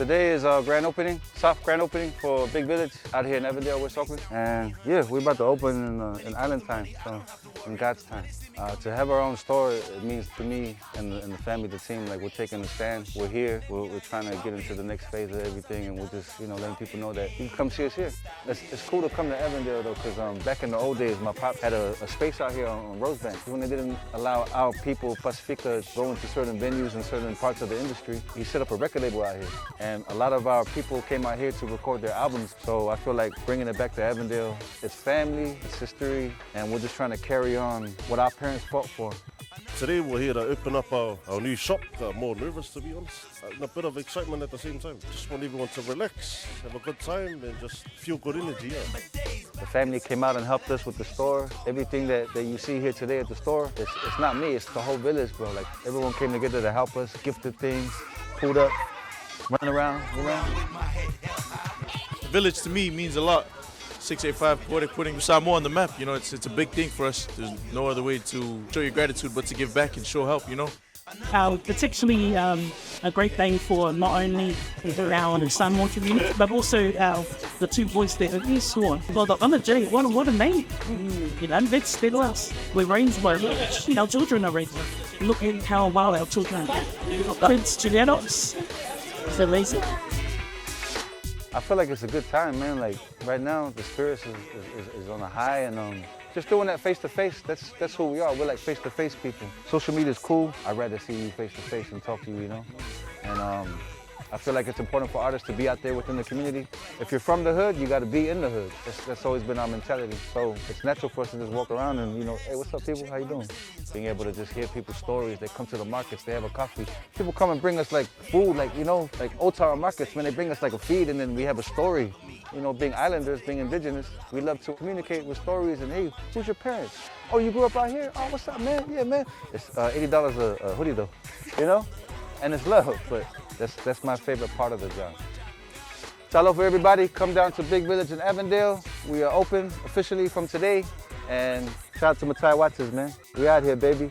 Today is our grand opening, soft grand opening for Big Village out here in Avondale, West Auckland. And yeah, we're about to open in island time, so in God's time. To have our own store, it means to me and the family, the team, like we're taking a stand. We're here. We're trying to get into the next phase of everything, and we're just, letting people know that you can come see us here. It's cool to come to Avondale though, because back in the old days, my pop had a space out here on Rosebank. When they didn't allow our people, Pasifika, go into certain venues and certain parts of the industry, he set up a record label out here. And a lot of our people came out here to record their albums. So I feel like bringing it back to Avondale, it's family, it's history, and we're just trying to carry on what our parents fought for. Today we're here to open up our new shop. More nervous, to be honest, and a bit of excitement at the same time. Just want everyone to relax, have a good time, and just feel good energy. Yeah. The family came out and helped us with the store. Everything that you see here today at the store, it's not me, it's the whole village, bro. Like, everyone came together to help us, gifted things, pulled up, run around. The village to me means a lot. 685 Poetik putting Samoan on the map, it's a big thing for us. There's no other way to show your gratitude but to give back and show help, It's actually a great thing for not only our Samoan community, but also the two boys that are here sworn. Well, the other J, what a name. That's still us. We're raised by our children are raised. Look at how well our children are. Prince Julianos. It's amazing. I feel like it's a good time, man. Like, right now, the spirits is on a high, and just doing that face-to-face, that's who we are. We're like face-to-face people. Social media is cool. I'd rather see you face-to-face and talk to you, And I feel like it's important for artists to be out there within the community. If you're from the hood, you got to be in the hood. That's always been our mentality. So it's natural for us to just walk around and, hey, what's up, people? How you doing? Being able to just hear people's stories. They come to the markets, they have a coffee. People come and bring us like food, like Old Town markets, when they bring us like a feed and then we have a story. Being islanders, being indigenous, we love to communicate with stories and, hey, who's your parents? Oh, you grew up out here? Oh, what's up, man? Yeah, man. It's $80 a hoodie though, And it's love, but that's my favorite part of the job. Hello for everybody. Come down to Big Village in Avondale. We are open officially from today. And shout out to Matai Watches, man. We out here, baby.